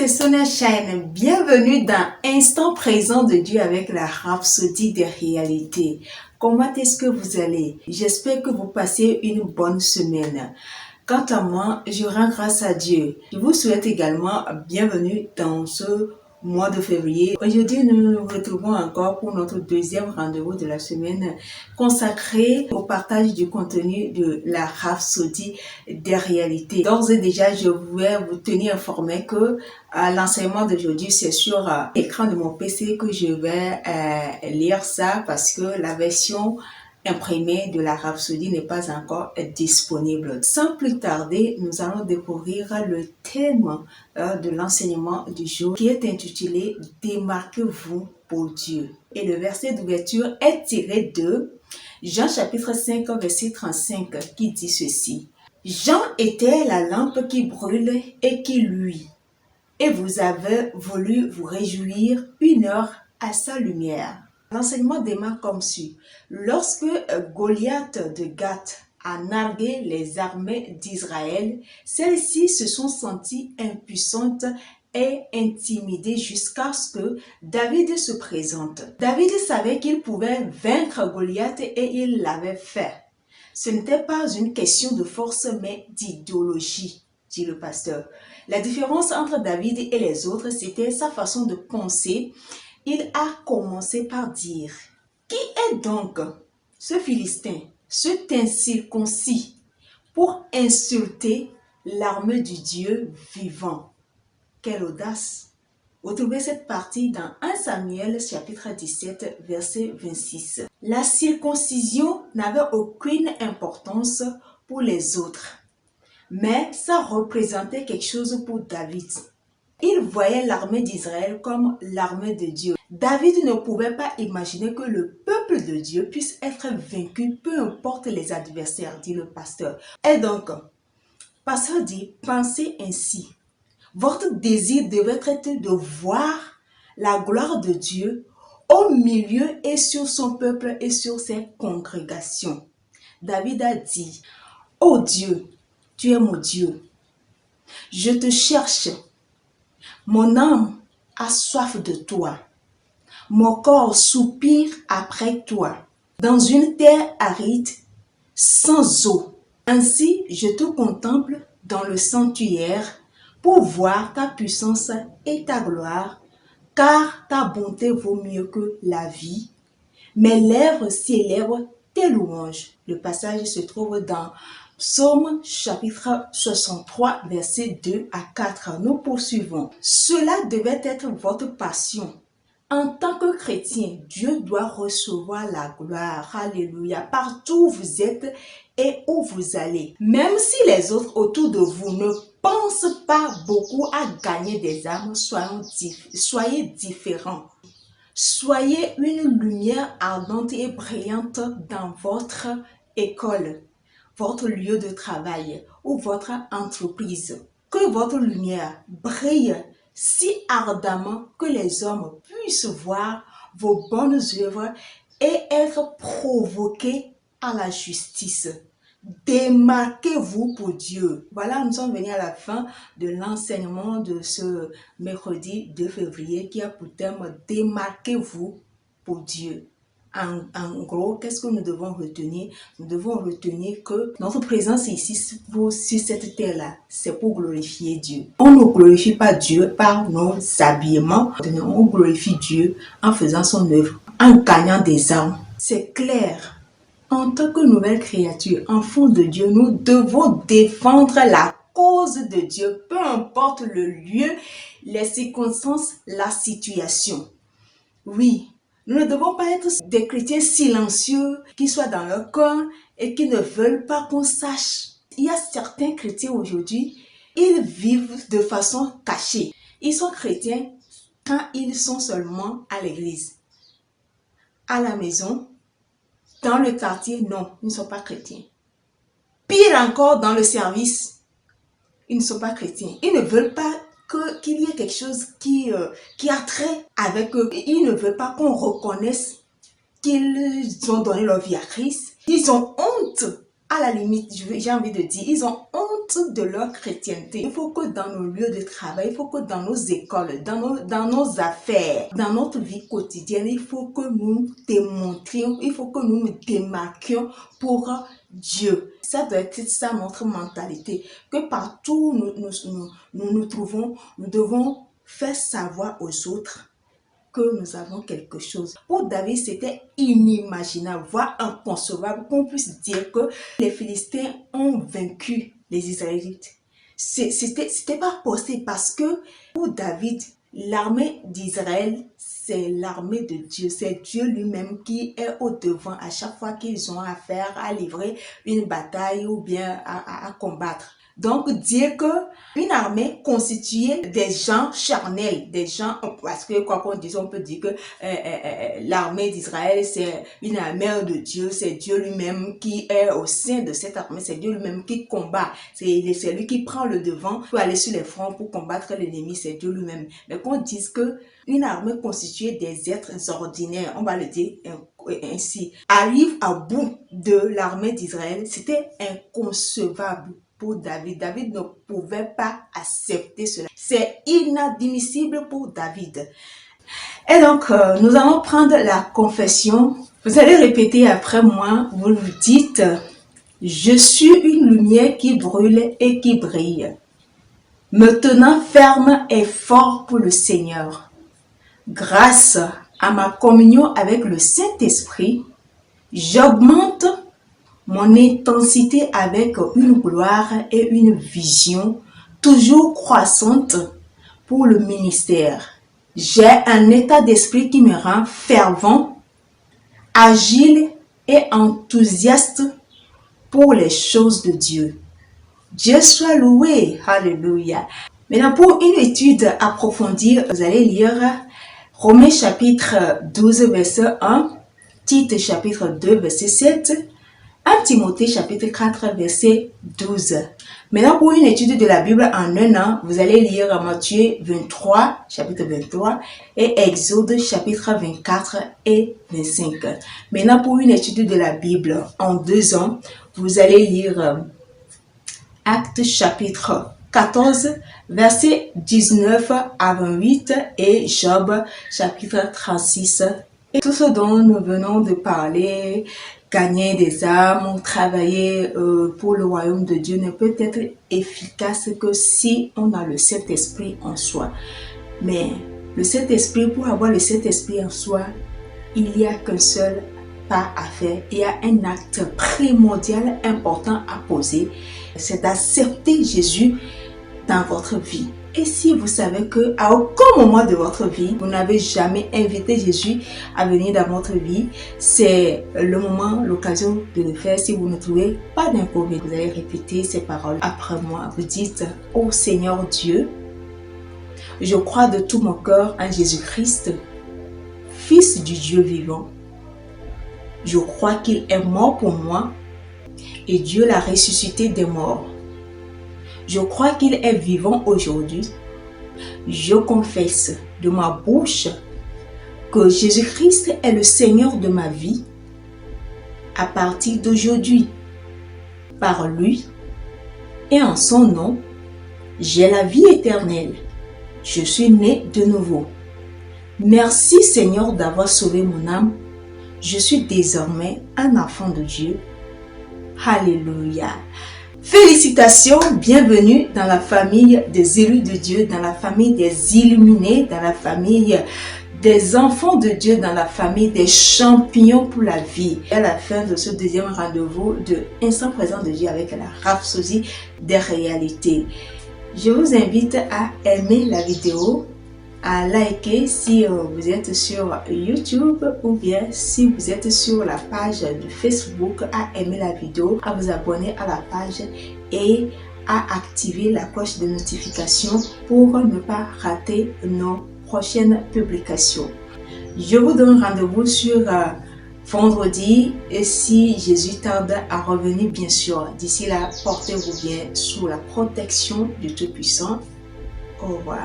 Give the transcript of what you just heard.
c'est Sonia Shine. Bienvenue dans Instant présent de Dieu avec la Rhapsodie des réalités. Comment est-ce que vous allez? J'espère que vous passez une bonne semaine. Quant à moi, je rends grâce à Dieu. Je vous souhaite également bienvenue dans ce mois de février. Aujourd'hui, nous nous retrouvons encore pour notre deuxième rendez-vous de la semaine consacré au partage du contenu de la Rhapsodie des réalités. D'ores et déjà, je vais vous tenir informé que l'enseignement d'aujourd'hui, c'est sur l'écran de mon PC que je vais lire ça parce que la version imprimée de la Rhapsodie n'est pas encore disponible. Sans plus tarder, nous allons découvrir le thème de l'enseignement du jour qui est intitulé « Démarquez-vous pour Dieu ». Et le verset d'ouverture est tiré de Jean chapitre 5 verset 35 qui dit ceci. « Jean était la lampe qui brûle et qui luit, et vous avez voulu vous réjouir une heure à sa lumière. » L'enseignement démarre comme suit. Lorsque Goliath de Gath a nargué les armées d'Israël, celles-ci se sont senties impuissantes et intimidées jusqu'à ce que David se présente. David savait qu'il pouvait vaincre Goliath et il l'avait fait. Ce n'était pas une question de force mais d'idéologie, dit le pasteur. La différence entre David et les autres, c'était sa façon de penser. Il a commencé par dire, « Qui est donc ce Philistin, cet incirconcis, pour insulter l'armée du Dieu vivant ?» Quelle audace! Vous trouvez cette partie dans 1 Samuel chapitre 17 verset 26. La circoncision n'avait aucune importance pour les autres, mais ça représentait quelque chose pour David. Il voyait l'armée d'Israël comme l'armée de Dieu. David ne pouvait pas imaginer que le peuple de Dieu puisse être vaincu, peu importe les adversaires, dit le pasteur. Et donc, pasteur dit, pensez ainsi. Votre désir devait être de voir la gloire de Dieu au milieu et sur son peuple et sur ses congrégations. David a dit, « Ô Dieu, tu es mon Dieu. Je te cherche. Mon âme a soif de toi. Mon corps soupire après toi. Dans une terre aride, sans eau. Ainsi, je te contemple dans le sanctuaire pour voir ta puissance et ta gloire, car ta bonté vaut mieux que la vie. Mes lèvres célèbrent tes louanges. » Le passage se trouve dans Psaume chapitre 63, versets 2 à 4. Nous poursuivons. Cela devait être votre passion. En tant que chrétien, Dieu doit recevoir la gloire. Alléluia. Partout où vous êtes et où vous allez. Même si les autres autour de vous ne pensent pas beaucoup à gagner des âmes, soyez différents. Soyez une lumière ardente et brillante dans votre école, votre lieu de travail ou votre entreprise. Que votre lumière brille si ardemment que les hommes puissent voir vos bonnes œuvres et être provoqués à la justice. Démarquez-vous pour Dieu. Voilà, nous sommes venus à la fin de l'enseignement de ce mercredi 2 février qui a pour thème « Démarquez-vous pour Dieu ». En gros, qu'est-ce que nous devons retenir? Nous devons retenir que notre présence ici sur cette terre-là, c'est pour glorifier Dieu. On ne glorifie pas Dieu par nos habillements, on glorifie Dieu en faisant son œuvre, en gagnant des âmes. C'est clair. En tant que nouvelle créature, enfant de Dieu, nous devons défendre la cause de Dieu, peu importe le lieu, les circonstances, la situation. Oui. Nous ne devons pas être des chrétiens silencieux qui soient dans leur coin et qui ne veulent pas qu'on sache. Il y a certains chrétiens aujourd'hui, ils vivent de façon cachée. Ils sont chrétiens quand ils sont seulement à l'église. À la maison, dans le quartier, non, ils ne sont pas chrétiens. Pire encore, dans le service, ils ne sont pas chrétiens. Ils ne veulent pas qu'il y ait quelque chose qui a trait avec eux. Ils ne veulent pas qu'on reconnaisse qu'ils ont donné leur vie à Christ. Ils ont honte, à la limite, j'ai envie de dire, ils ont honte toute de leur chrétienté. Il faut que dans nos lieux de travail, il faut que dans nos écoles, dans nos affaires, dans notre vie quotidienne, il faut que nous démontrions, il faut que nous nous démarquions pour Dieu. Ça doit être ça notre mentalité, que partout où nous nous trouvons, nous devons faire savoir aux autres que nous avons quelque chose. Pour David, c'était inimaginable, voire inconcevable qu'on puisse dire que les Philistins ont vaincu les Israélites. C'était pas possible parce que pour David, l'armée d'Israël, c'est l'armée de Dieu. C'est Dieu lui-même qui est au devant à chaque fois qu'ils ont affaire à livrer une bataille ou bien à combattre. Donc, dire que une armée constituée des gens charnels, des gens, parce que quoi qu'on dise, on peut dire que l'armée d'Israël, c'est une armée de Dieu, c'est Dieu lui-même qui est au sein de cette armée, c'est Dieu lui-même qui combat, c'est lui qui prend le devant pour aller sur les fronts pour combattre l'ennemi, c'est Dieu lui-même. Mais qu'on dise que une armée constituée des êtres ordinaires, on va le dire ainsi, arrive à bout de l'armée d'Israël, c'était inconcevable. Pour David. David ne pouvait pas accepter cela. C'est inadmissible pour David. Et donc, nous allons prendre la confession. Vous allez répéter après moi. Vous vous dites, je suis une lumière qui brûle et qui brille, me tenant ferme et fort pour le Seigneur. Grâce à ma communion avec le Saint-Esprit, j'augmente mon intensité avec une gloire et une vision toujours croissante pour le ministère. J'ai un état d'esprit qui me rend fervent, agile et enthousiaste pour les choses de Dieu. Dieu soit loué. Alléluia. Maintenant, pour une étude approfondie, vous allez lire Romains chapitre 12, verset 1, Tite chapitre 2, verset 7, 1 Timothée chapitre 4 verset 12. Maintenant, pour une étude de la Bible en un an, vous allez lire Matthieu 23, chapitre 23 et Exode chapitre 24 et 25. Maintenant, pour une étude de la Bible en 2 ans, vous allez lire Actes chapitre 14, verset 19 à 28 et Job chapitre 36. Et tout ce dont nous venons de parler, gagner des âmes, travailler pour le royaume de Dieu ne peut être efficace que si on a le Saint-Esprit en soi. Mais le Saint-Esprit, pour avoir le Saint-Esprit en soi, il n'y a qu'un seul pas à faire. Il y a un acte primordial important à poser. C'est d'accepter Jésus dans votre vie. Et si vous savez qu'à aucun moment de votre vie, vous n'avez jamais invité Jésus à venir dans votre vie, c'est le moment, l'occasion de le faire. Si vous ne trouvez pas d'inconvénient, vous allez répéter ces paroles après moi. Vous dites, ô Seigneur Dieu, je crois de tout mon cœur en Jésus-Christ, Fils du Dieu vivant. Je crois qu'il est mort pour moi et Dieu l'a ressuscité des morts. Je crois qu'il est vivant aujourd'hui. Je confesse de ma bouche que Jésus-Christ est le Seigneur de ma vie à partir d'aujourd'hui. Par lui et en son nom, j'ai la vie éternelle. Je suis né de nouveau. Merci Seigneur d'avoir sauvé mon âme. Je suis désormais un enfant de Dieu. Alléluia. Félicitations, bienvenue dans la famille des élus de Dieu, dans la famille des illuminés, dans la famille des enfants de Dieu, dans la famille des champions pour la vie. Et à la fin de ce deuxième rendez-vous de Instant présent de Dieu avec la rhapsodie des réalités. Je vous invite à aimer la vidéo, à liker si vous êtes sur YouTube ou bien si vous êtes sur la page de Facebook, à aimer la vidéo, à vous abonner à la page et à activer la cloche de notification pour ne pas rater nos prochaines publications. Je vous donne rendez-vous sur vendredi et si Jésus tarde à revenir bien sûr. D'ici là, portez-vous bien sous la protection du Tout-Puissant. Au revoir.